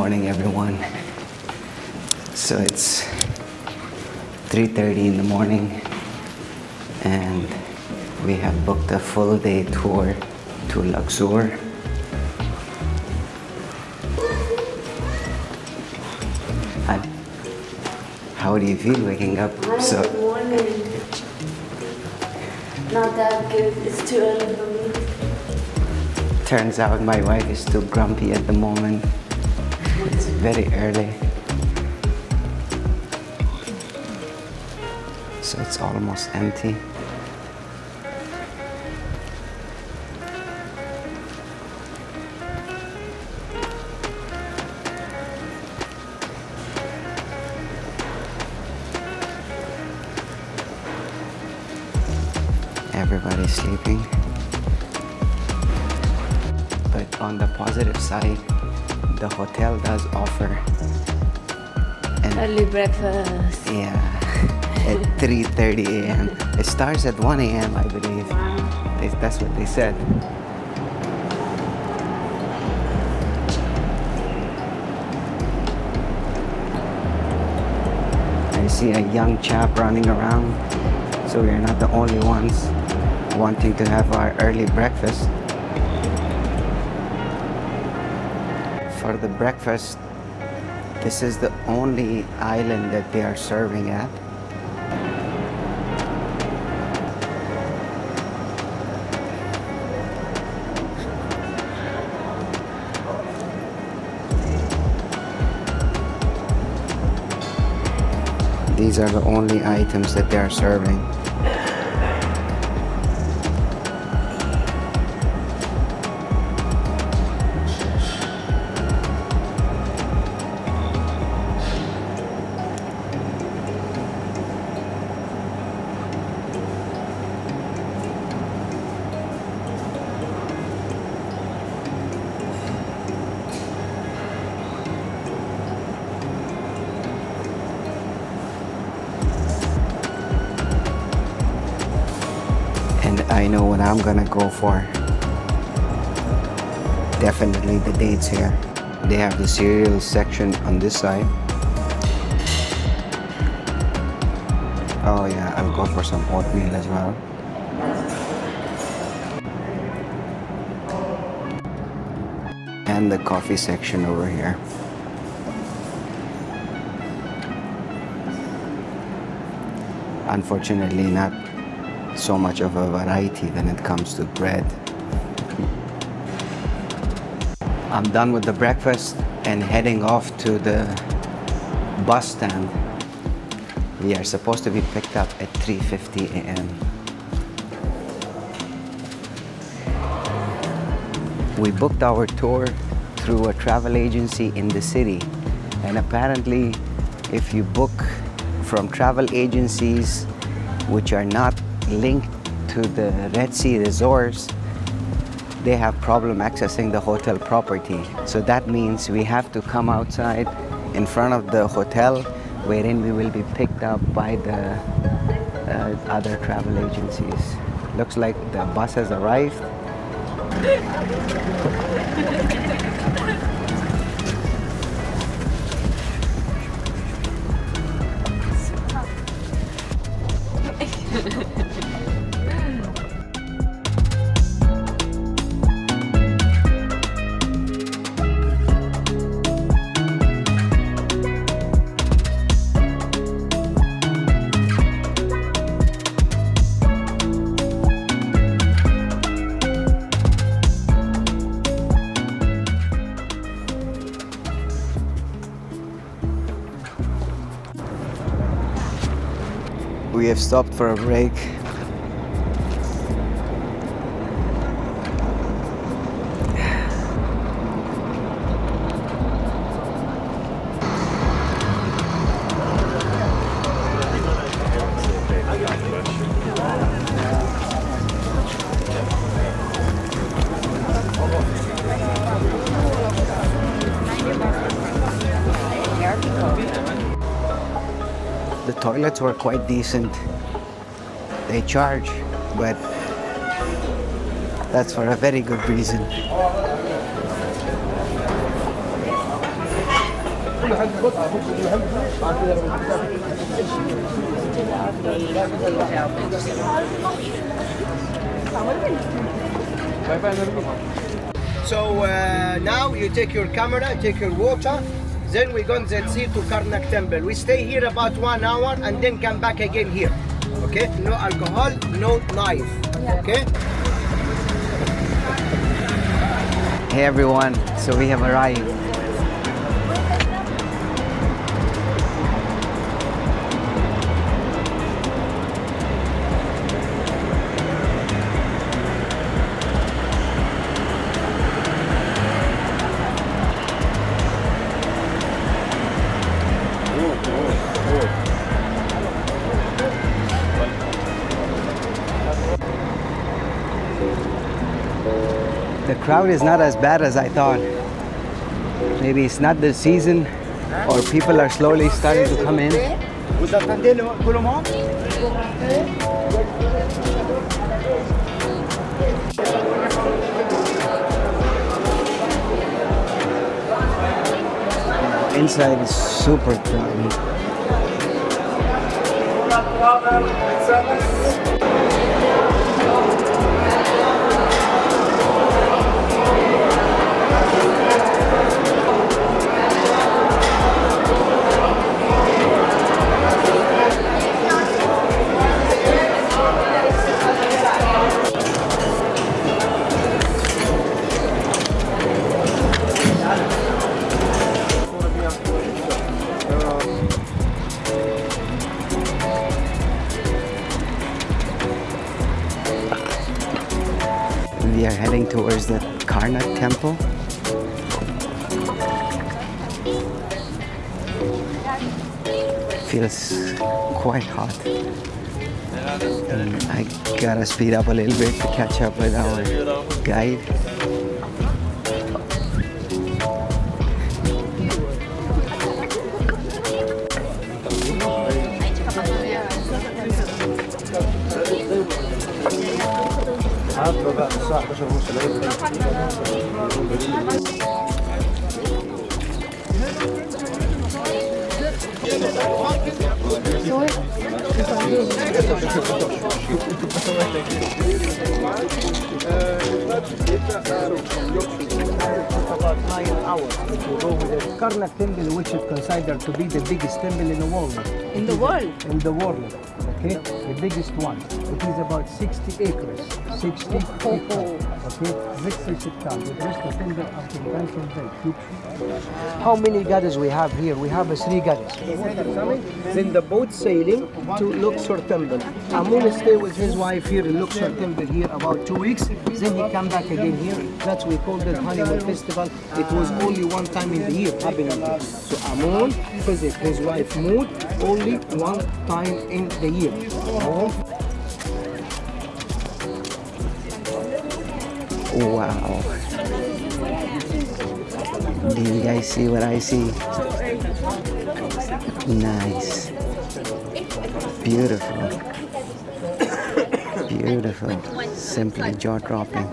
morning, everyone. So it's 3:30 in the morning, and we have booked a full day tour to Luxor. How do you feel waking up? Good morning. Not that good. It's too early for me. Turns out my wife is too grumpy at the moment. It's very early. So it's almost empty. Everybody's sleeping. But on the positive side, the hotel does offer an Early breakfast. Yeah, at 3:30 a.m. It starts at 1 a.m. I believe. That's what they said. I see a young chap running around, so we're not the only ones wanting to have our early breakfast. For the breakfast, this is the only island that they are serving at. These are the only items that they are serving. And I know what I'm gonna go for. Definitely the dates here. They have the cereal section on this side. Oh yeah, I'll go for some oatmeal as well. And the coffee section over here. Unfortunately, not so much of a variety when it comes to bread. I'm done with the breakfast and heading off to the bus stand. We are supposed to be picked up at 3:50 a.m. We booked our tour through a travel agency in the city, and apparently if you book from travel agencies which are not linked to the Red Sea resorts, they have problem accessing the hotel property. So that means we have to come outside in front of the hotel, wherein we will be picked up by the other travel agencies. Looks like the bus has arrived. We have stopped for a break. The toilets were quite decent. They charge, but that's for a very good reason. So now you take your camera, take your water, then we go and see to Karnak Temple. We stay here about 1 hour and then come back again here. Okay? No alcohol, no knife. Okay? Hey everyone, so we have arrived. The crowd is not as bad as I thought. Maybe it's not the season, or people are slowly starting to come in. Inside is super crowded. We are heading towards the Karnak Temple. Feels quite hot. And I gotta speed up a little bit to catch up with our guide. About 9 hours if you go with the Karnak Temple, which is considered to be the biggest temple in the world. In the world? In the world, okay? The biggest one. It is about 60 acres. 60 acres, okay? 60 hectares. The rest of temple of the Tutankhamun. How many goddesses we have here? We have 3 goddesses. Then the boat sailing to Luxor Temple. Amun stay with his wife here in Luxor Temple here about 2 weeks. Then he come back again here. That's we call the honeymoon festival. It was only one time in the year happening here. So Amun visit his wife Mood only one time in the year. Wow. Do you guys see what I see? Nice. Beautiful. Beautiful. Simply jaw-dropping.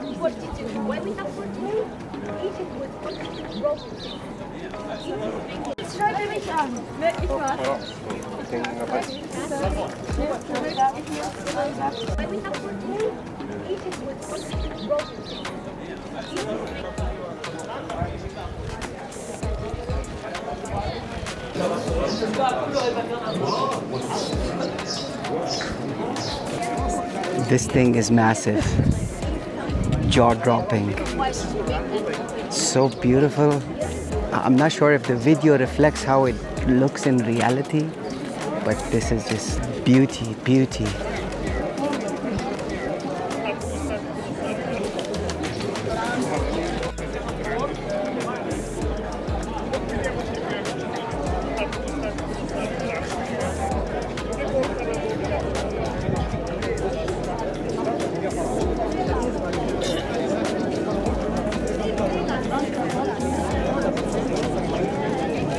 This thing is massive, jaw-dropping, so beautiful. I'm not sure if the video reflects how it looks in reality, but this is just beauty, beauty.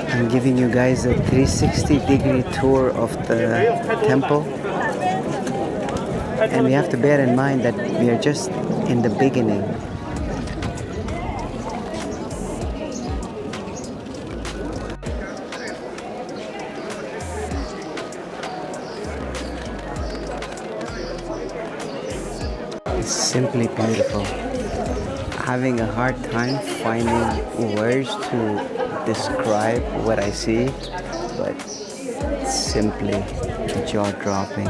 I'm giving you guys a 360-degree tour of the temple, and we have to bear in mind that we are just in the beginning. is simply beautiful. Having a hard time finding words to describe what I see, but simply jaw-dropping.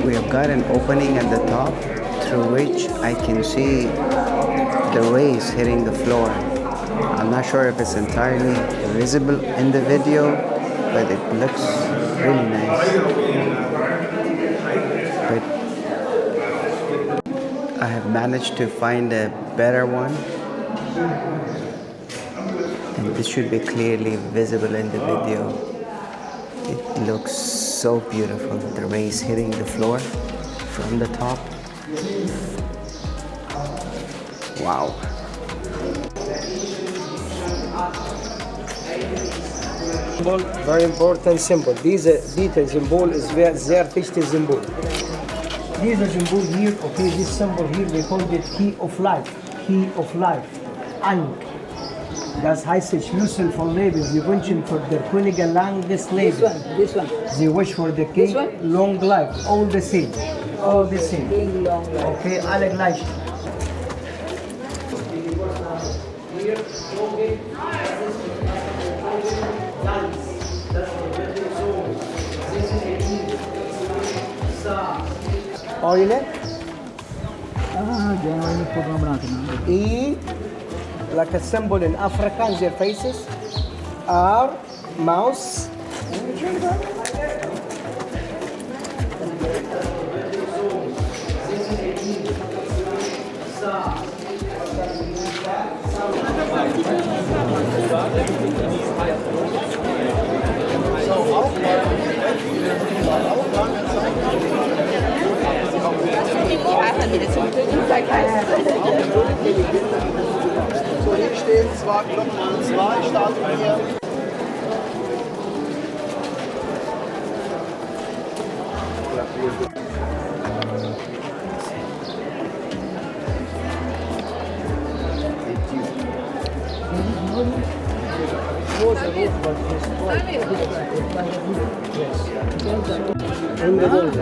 We have got an opening at the top through which I can see the rays hitting the floor. I'm not sure if it's entirely visible in the video, but it looks really nice. But I have managed to find a better one, and this should be clearly visible in the video. It looks so beautiful, the rays hitting the floor from the top. Wow. Symbol, very important symbol. These detail symbol is their fixed symbol. These are symbol here, okay, this symbol here, we call it key of life. Key of life. Ankh. Das heißt, ich Schlüssel von Leben. Sie wünschen für der Könige langes Leben. This one. Sie wish for the king long life. All the same. All the same. King long life. Okay, alle gleich. Oile? E, like a symbol in African, their faces. R, mouse. So, hier stehen zwar Glocken 2, starten wir. In the world,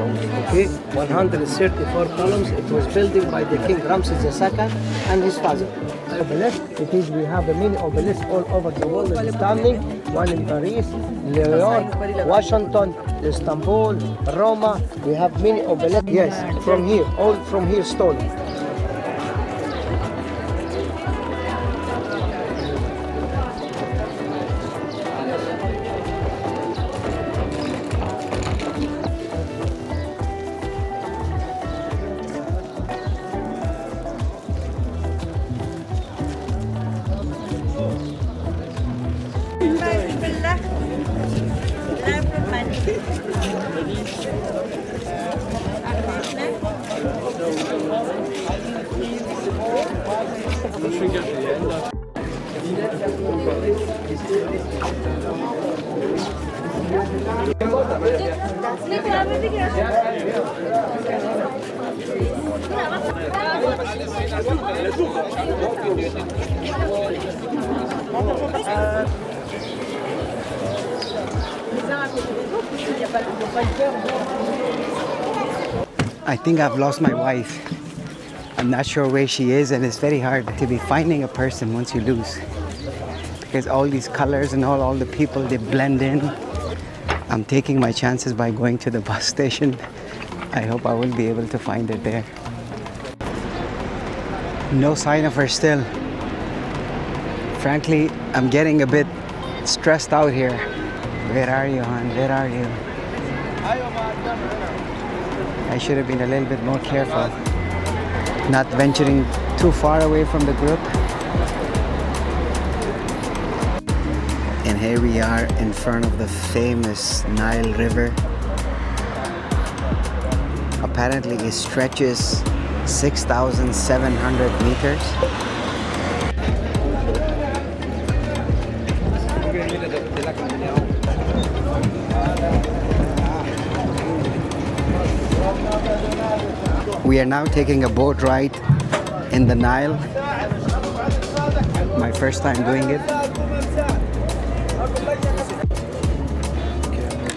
okay, 134 columns. It was built by the king Ramses II and his father. Obelisk, it is, we have a mini obelisk all over the world standing. One in Paris, New York, Washington, Istanbul, Roma. We have many obelisks. Yes, from here, all from here stolen. I think I've lost my wife. I'm not sure where she is, and it's very hard to be finding a person once you lose, because all these colors and all the people, they blend in. I'm taking my chances by going to the bus station. I hope I will be able to find her there. No sign of her still. Frankly, I'm getting a bit stressed out here. Where are you, hon? Where are you? I should have been a little bit more careful, not venturing too far away from the group. And here we are in front of the famous Nile River. Apparently it stretches 6,700 meters. We are now taking a boat ride in the Nile. My first time doing it.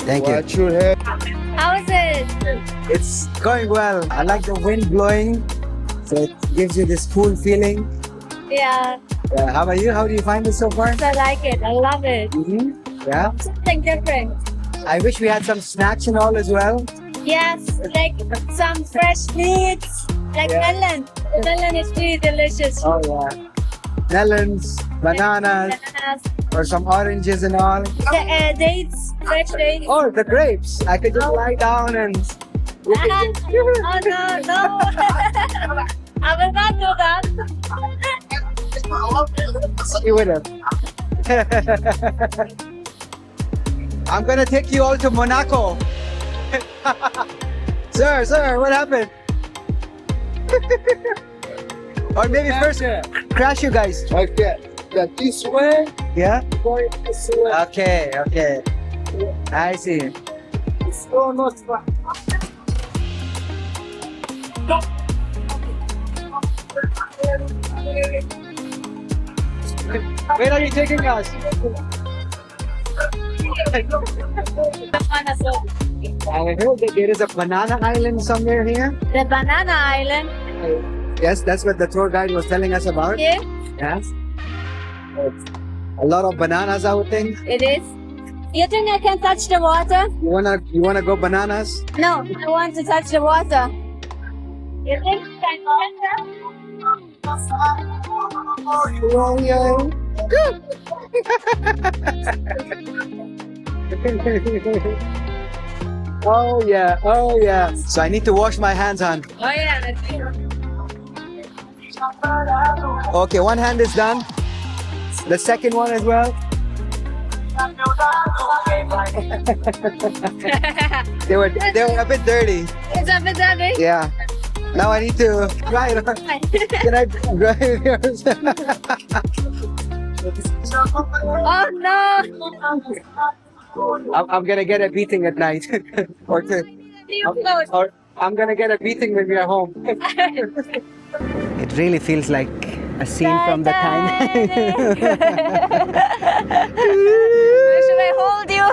Thank you. Watch your head. How is it? It's going well. I like the wind blowing, so it gives you this cool feeling. Yeah, How about you? How do you find it so far? I like it. I love it. Yeah. Something different. I wish we had some snacks and all as well. Yes, like some fresh meats, like melon. The melon is really delicious. Oh yeah. Melons, bananas, Bananas, or some oranges and all. the dates, fresh dates. Oh, the grapes. I could just lie down and. Oh no, no. I will not do that. You would have. I'm gonna take you all to Monaco. Sir, what happened? Or maybe first crash you guys. Okay. That this way. Yeah? Going this way. Okay. I see. It's almost fine. Where are you taking us? I heard that there is a banana island somewhere here. The banana island. Yes, that's what the tour guide was telling us about. Yeah, Yes. A lot of bananas, I would think. it is. You think I can touch the water? You wanna go bananas? No, I want to touch the water. You think I can? Oh yeah. So I need to wash my hands, hon. Oh yeah, that's it. Okay, one hand is done. The second one as well. They were a bit dirty. It's a bit dirty. Yeah. Now I need to dry it. Can I dry it yours? Oh no! I'm gonna get a beating at night. or I'm gonna get a beating when we're home. It really feels like a scene from the Titanic. Should I hold you?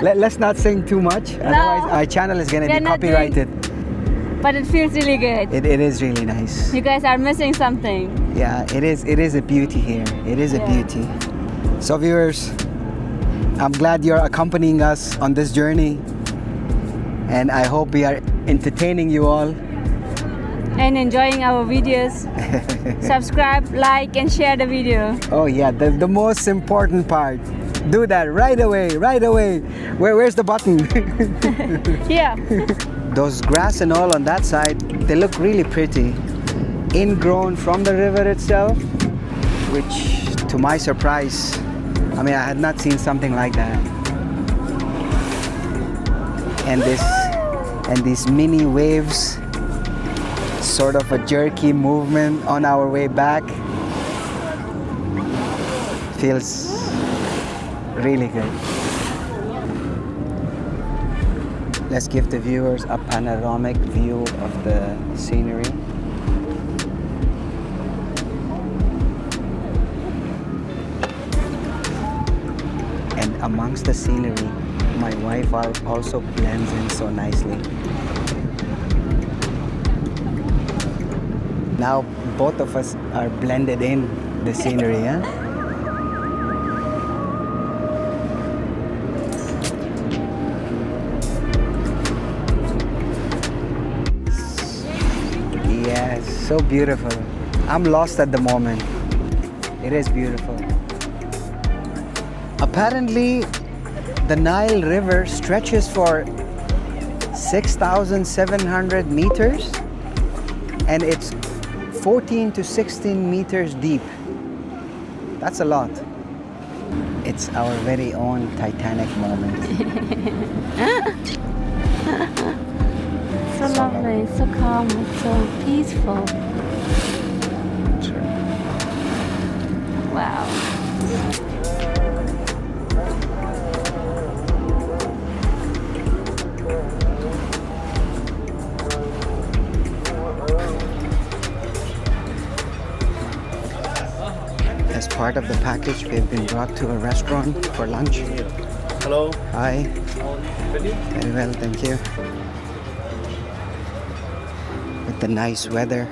Let's not sing too much, otherwise our channel is gonna We're be not doing- copyrighted. But it feels really good. It is really nice. You guys are missing something. Yeah, it is a beauty here. It is a beauty. So viewers, I'm glad you're accompanying us on this journey, and I hope we are entertaining you all. And enjoying our videos. Subscribe, like, and share the video. Oh yeah, the most important part. Do that right away. Where's the button? Here. Those grass and all on that side, they look really pretty. Ingrown from the river itself, which to my surprise, I mean, I had not seen something like that. And these mini waves, sort of a jerky movement on our way back. Feels really good. Let's give the viewers a panoramic view of the scenery. And amongst the scenery, my wife also blends in so nicely. Now both of us are blended in the scenery, yeah? Yes, so beautiful. I'm lost at the moment. It is beautiful. Apparently, the Nile River stretches for 6,700 meters, and it's 14 to 16 meters deep. That's a lot. It's our very own Titanic moment. So lovely, so calm, so peaceful. Wow. part of the package, we've been brought to a restaurant for lunch. Hello. Hi. Very well, thank you. With the nice weather,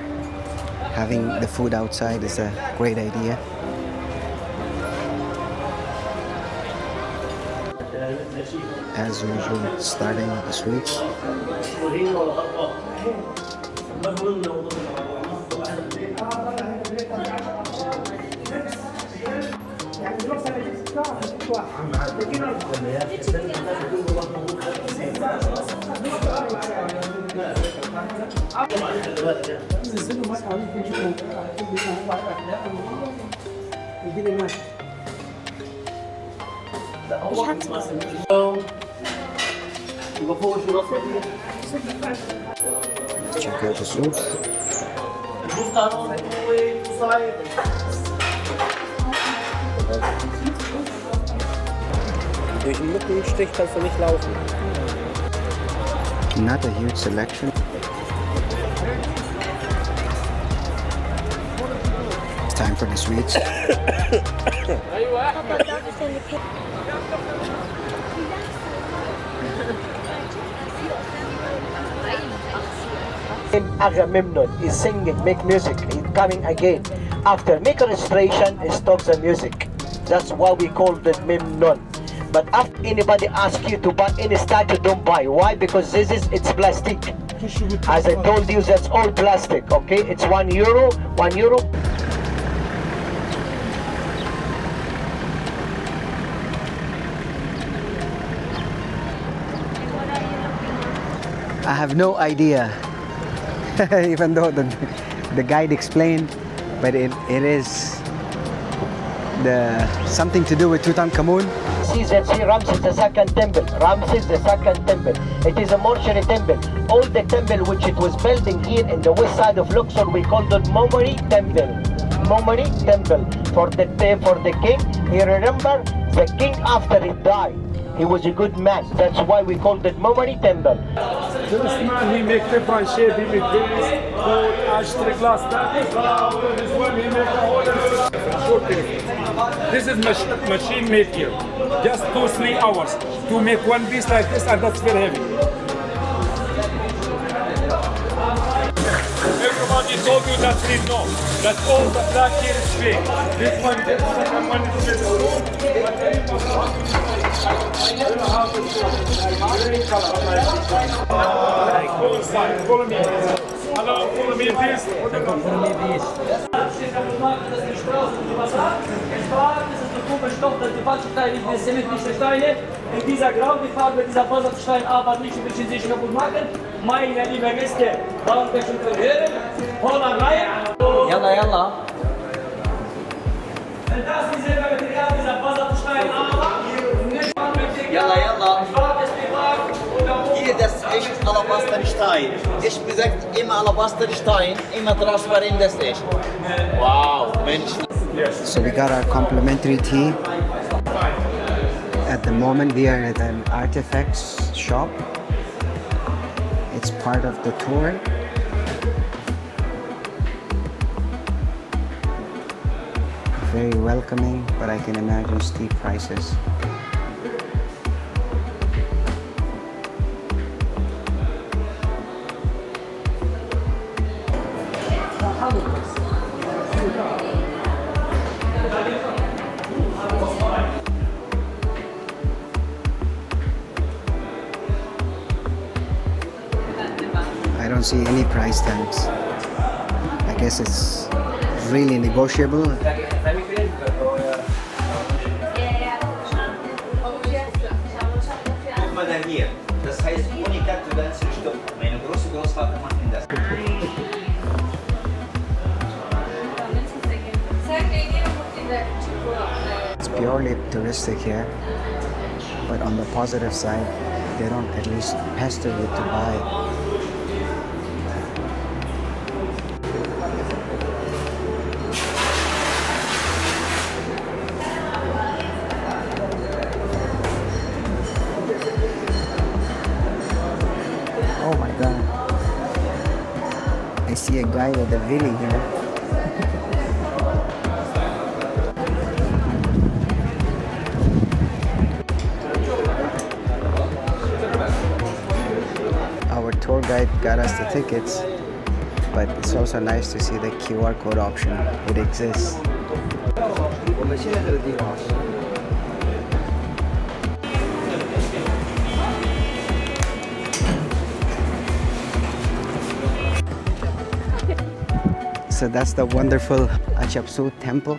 having the food outside is a great idea. As usual, starting with the sweets. Check out the soup. Durch einen Mückenstich kannst du nicht laufen. Not a huge selection. It's time for the sweets. Agamemnon is singing, make music, he's coming again. After make a restoration, he stops the music. That's why we call it Memnon. But after anybody asks you to buy any statue, don't buy. Why? Because it's plastic. As I told you, that's all plastic, okay? It's €1, €1. I have no idea, even though the guide explained, but it is something to do with Tutankhamun. See Ramses the second temple. Ramses the second temple. It is a mortuary temple. All the temple which it was building here in the west side of Luxor, we called it Memory Temple. Memory Temple for the king. He remember the king after he died. He was a good man. That's why we called it Memory Temple. This man, he make different shape. He make this gold, ashtray glass. This one, he make a whole short thing. This is machine made here. Just 2-3 hours to make one piece like this, and that's very heavy. Everybody told you that they know that all the black here is fake. This one, the second one is fake. Follow me. Hello, follow me, please. In dieser grauen Farbe, dieser Basaltstein, aber nicht ein bisschen sich kaputt machen. Meine lieben Gäste, danke schön für Hören. Holla Reihe. Yalla, yalla. Und das ist dieser Material, dieser Basaltstein, aber nicht Yalla yalla. Hier das ist echt Alabasterstein. Ich besagt immer Alabasterstein, immer transparent das ist. Wow, Mensch. So we got our complimentary tea. At the moment we are at an artifacts shop. It's part of the tour. Very welcoming, but I can imagine steep prices. I don't see any price tags. I guess it's really negotiable. Guck mal dann hier. Das heißt Unikat für ganze Stück. Meine große Großvater macht das. It's purely touristic here, but on the positive side, they don't at least pester you to buy. Oh my god. I see a guy with a Willy here. guide got us the tickets, but it's also nice to see the QR code option. It exists. So that's the wonderful Hatshepsut temple.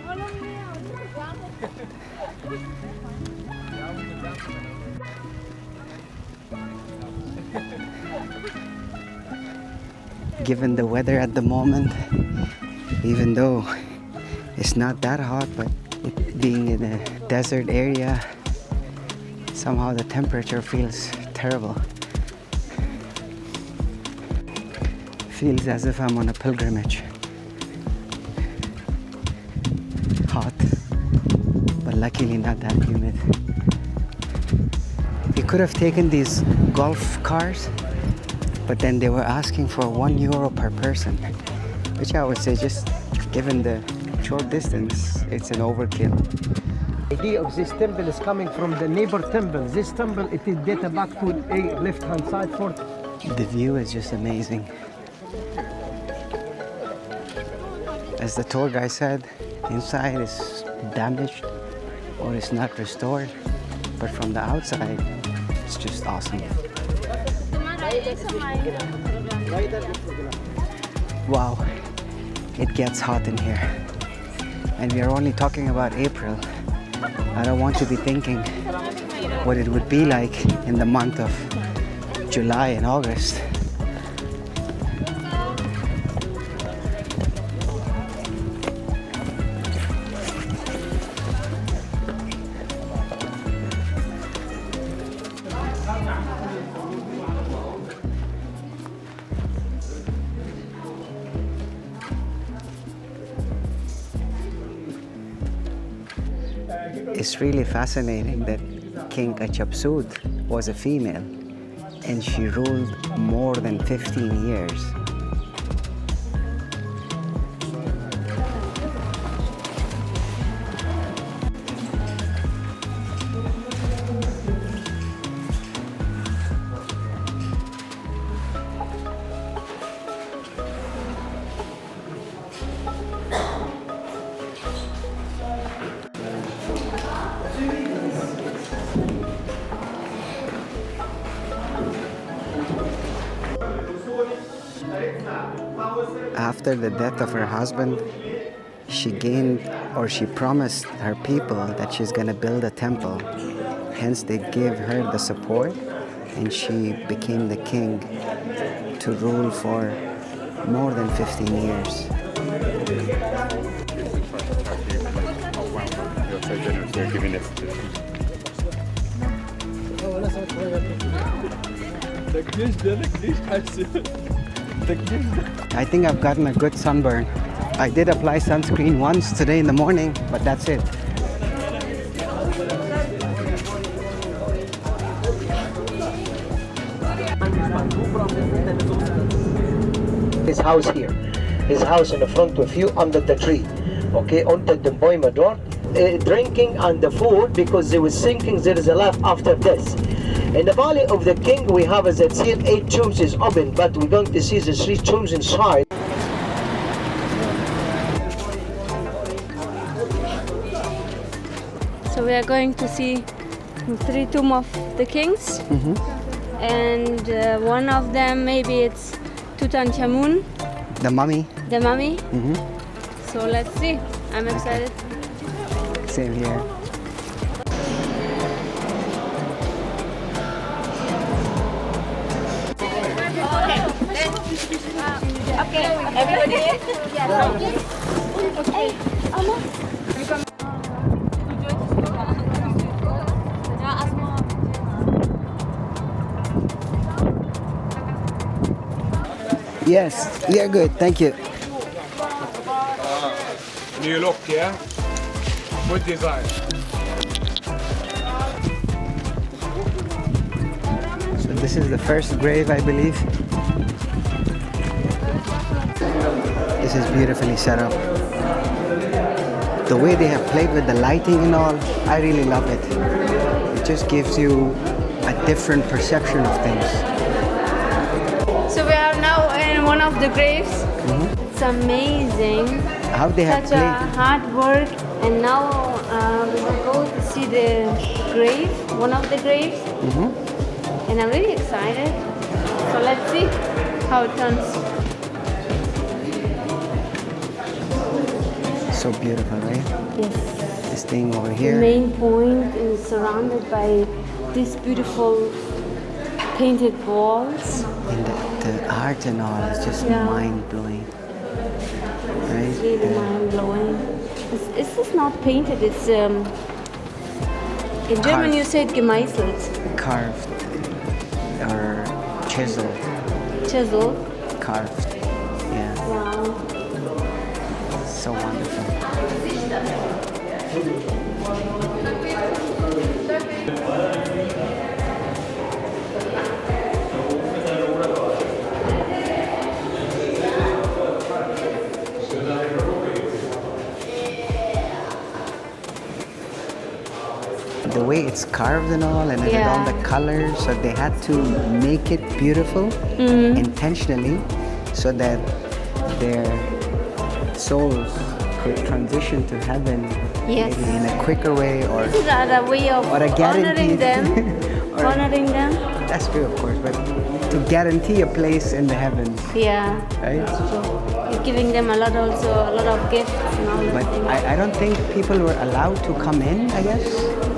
Given the weather at the moment, even though it's not that hot, but it being in a desert area, somehow the temperature feels terrible. Feels as if I'm on a pilgrimage. Hot, but luckily not that humid. We could have taken these golf cars, but then they were asking for €1 per person, which I would say, just given the short distance, it's an overkill. The idea of this temple is coming from the neighbor temple. This temple, it is dated back to a left-hand side for. The view is just amazing. As the tour guide said, inside is damaged or it's not restored, but from the outside, it's just awesome. Wow, it gets hot in here. And we are only talking about April. I don't want to be thinking what it would be like in the month of July and August. It's really fascinating that King Hatshepsut was a female and she ruled more than 15 years. After the death of her husband, she promised her people that she's going to build a temple. Hence, they gave her the support, and she became the king to rule for more than 15 years. I think I've gotten a good sunburn. I did apply sunscreen once today in the morning, but that's it. His house here, his house in the front with you under the tree, okay, under the boima door, drinking and the food, because they was thinking there is a life after this. In the Valley of the King, we have, as it's here, 8 tombs is open, but we're going to see the 3 tombs inside. So we are going to see 3 tombs of the kings, and one of them, maybe it's Tutankhamun, The mummy. the mummy. So let's see. I'm excited. Same here. Okay, everybody in? Hey, Amma. Yes, we are good. Thank you. New look, yeah? Good design. So this is the first grave, I believe. This is beautifully set up. The way they have played with the lighting and all, I really love it. It just gives you a different perception of things. So we are now in one of the graves. It's amazing. How they have Such a played. hard work. And now we will go to see the grave, one of the graves. And I'm really excited. So let's see how it turns. So beautiful, right? Yes. This thing over The here. main point is surrounded by these beautiful painted walls. And the art and all is just Yeah. mind-blowing. Right? It's really mind-blowing. It's just not painted, it's in German Carved. you say it gemeißelt. Carved or chiseled. Chisel. Carved. Yeah. Wow. So wonderful. The way it's carved and all, and with all the colors, so they had to make it beautiful intentionally, so that their souls could transition to heaven Yes. maybe in a quicker way, or This is a way of Or a honoring guaranteed- them. or- Honoring them. that's true, of course, but to guarantee a place in the heavens, Yeah. right? You're giving them a lot of gifts and all that. But I don't think people were allowed to come in, I guess.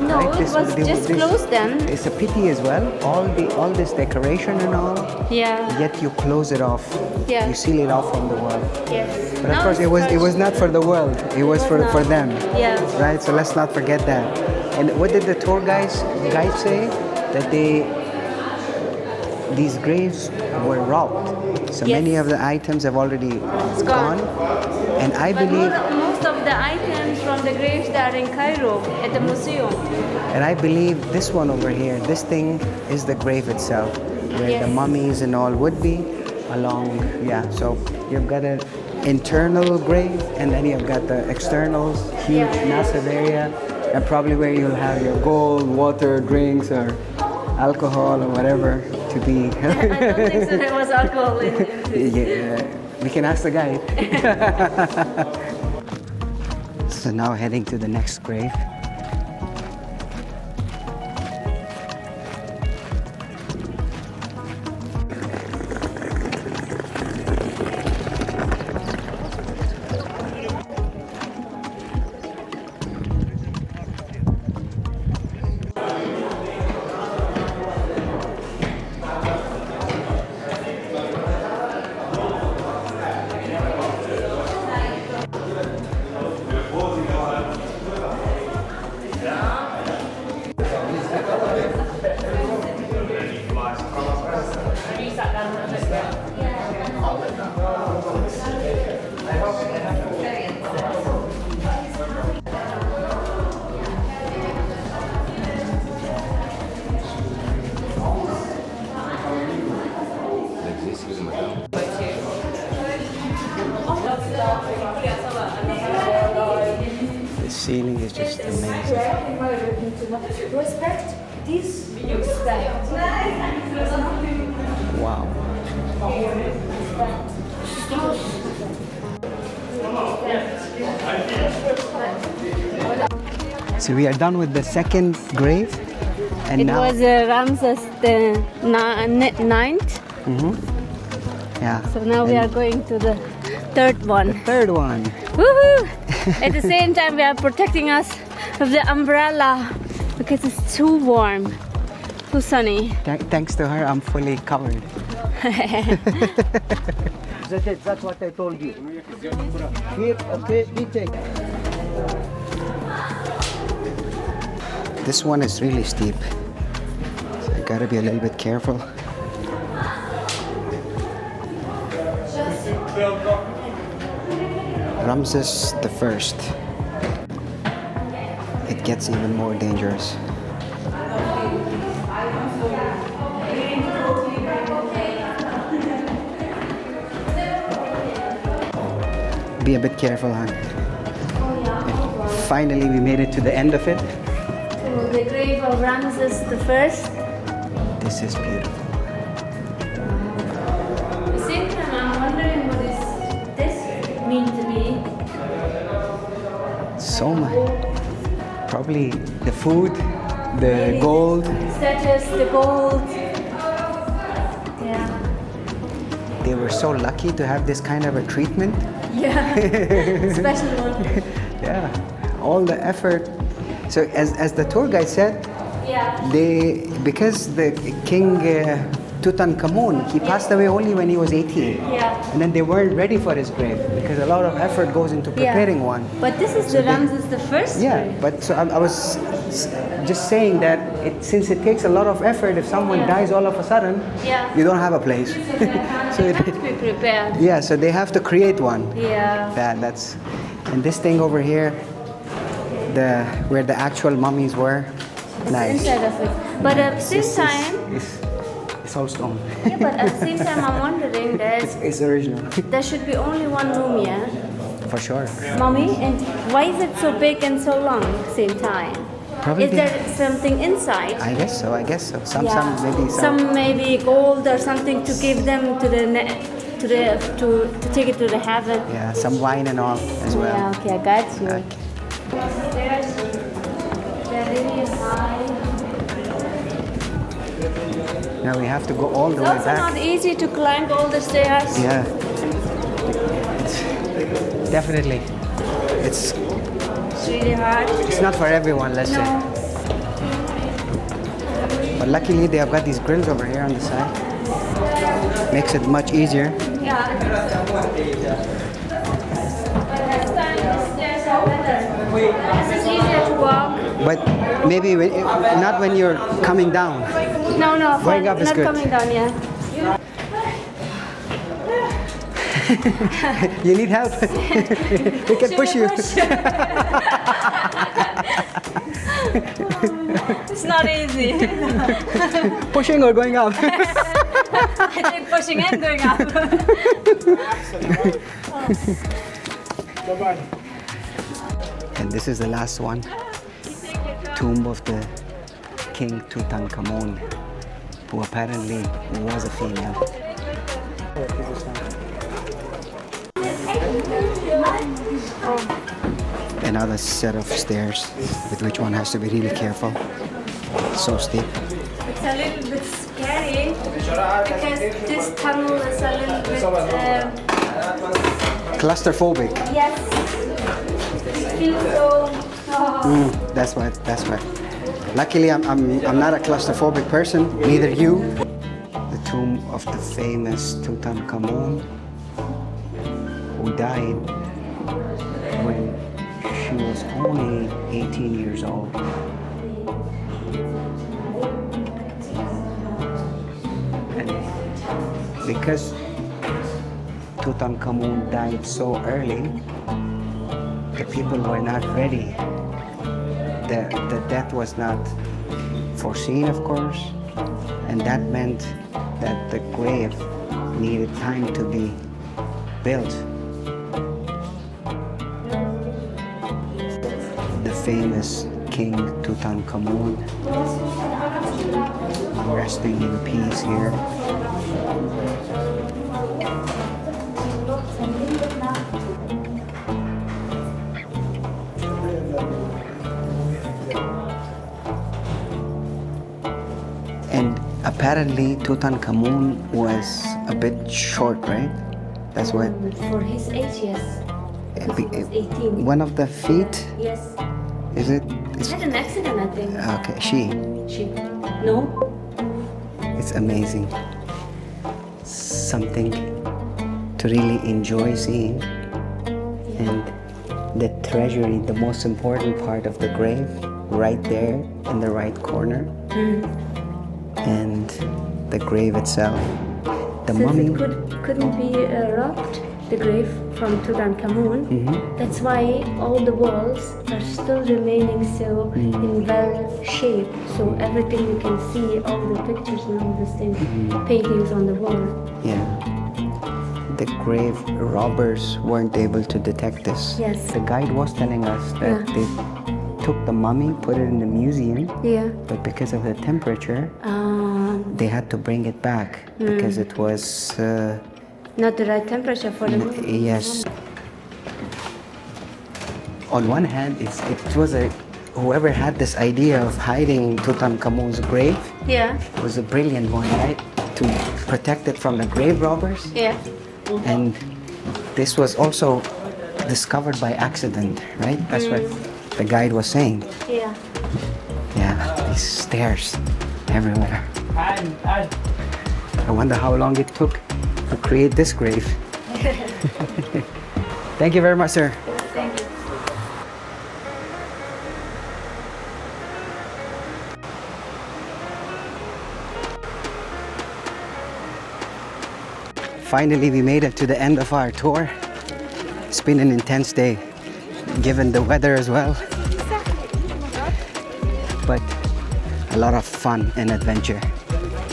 No, right? it was just closed then. It's a pity as well. All this decoration and all, Yeah. yet you close it off. Yeah. You seal it off from the world. Yes. But of Now course, it's it was not for the world. It was for not. them. Yeah. Right. So let's not forget that. And what did the tour guide say? That these graves were robbed. So Yes. many of the items have already gone. And I But believe. most of the items from the graves that are in Cairo at the museum. And I believe this one over here, this thing is the grave itself, where the Yes. mummies and all would be along. Yeah, so you've got an internal grave, and then you've got the externals, huge, massive area, and probably where you'll have your gold, water, drinks, or alcohol, or whatever to be. I don't think so there was alcohol in it. Yeah, we can ask the guide. So now heading to the next grave. The ceiling is just amazing. Respect this respect. Wow. So we are done with the second grave, and It now was Ramses the ninth. yeah. So now we are going to the third one. Third one. Woohoo! At the same time, we are protecting us with the umbrella because it's too warm, too sunny. Thanks to her, I'm fully covered. That's it. That's what I told you. Here, okay, retake. This one is really steep, so I gotta be a little bit careful. Ramses the First. It gets even more dangerous. Be a bit careful, huh? Finally, we made it to the end of it. So the grave of Ramses the First. This is beautiful. So much. Probably the food, the gold. Statues, the gold. Yeah. They were so lucky to have this kind of a treatment. Yeah. Special one. Yeah. All the effort. So as the tour guide said, Yeah. because the King Tutankhamun, he passed away only when he was 18. Yeah. And then they weren't ready for his grave because a lot of effort goes into preparing one. But this is the Ramses the first. Yeah, grave. but so I was just saying that since it takes a lot of effort, if someone dies all of a sudden, Yeah. you don't have a place. So it has to be prepared. Yeah, so they have to create one. Yeah. That's, and this thing over here, where the actual mummies were, nice. Inside of it. But at the same time, It's all stone. yeah, but at the same time, I'm wondering that It's original. there should be only one mummy, yeah? For sure. Mummy, and why is it so big and so long at the same time? Probably Is there something inside? I guess so. Some Yeah. Maybe gold or something to give them to to take it to the heaven. Yeah, some wine and all as well. Yeah, okay, I got you. Okay. Stairs, they're really high. Now we have to go all the It's way also back. not easy to climb all the stairs. Yeah. Definitely. It's really hard. It's not for everyone, let's say. No. But luckily they have got these grills over here on the side. Makes it much easier. Yeah. But this time the stairs are better. This is easier to walk. But maybe not when you're coming down. No, Going up is not good. coming down, yeah. You need help? We can push you. It's not easy. Pushing or going up? I think pushing and going up. And this is the last one. Tomb of the King Tutankhamun, who apparently was a female. Another set of stairs with which one has to be really careful. So steep. It's a little bit scary because this tunnel is a little bit. Claustrophobic. Yes. It feels so. Oh. That's right. Luckily, I'm not a claustrophobic person. Neither you. The tomb of the famous Tutankhamun, who died when she was only 18 years old. And because Tutankhamun died so early, the people were not ready. The death was not foreseen, of course, and that meant that the grave needed time to be built. The famous King Tutankhamun resting in peace here. And apparently Tutankhamun was a bit short, right? That's what. For his age, yes. Because he was 18. One of the feet, Yes. is it? He had an accident, I think. Okay, she. No? It's amazing. Something to really enjoy seeing. And the treasury, the most important part of the grave, right there in the right corner. And the grave itself. The Since mummy. it couldn't be robbed, the grave from Tutankhamun, that's why all the walls are still remaining so in well shape. So everything you can see, all the pictures and all these things, paintings on the wall. Yeah. The grave robbers weren't able to detect this. Yes. The guide was telling us that Yeah. they took the mummy, put it in the museum, Yeah. but because of the temperature, they had to bring it back because it was Not the right temperature for the movie. yes. on one hand, it was whoever had this idea of hiding Tutankhamun's grave Yeah. was a brilliant one, right? To protect it from the grave robbers. Yeah. And this was also discovered by accident, right? That's what the guide was saying. Yeah. Yeah, these stairs everywhere. I wonder how long it took to create this grave. Thank you very much, sir. Thank you. Finally, we made it to the end of our tour. It's been an intense day, given the weather as well. But a lot of fun and adventure.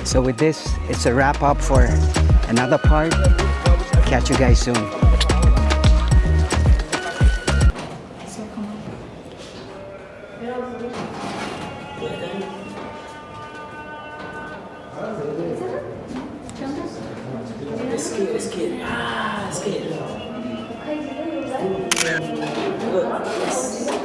So with this, it's a wrap up for another part. Catch you guys soon. Good. Yes.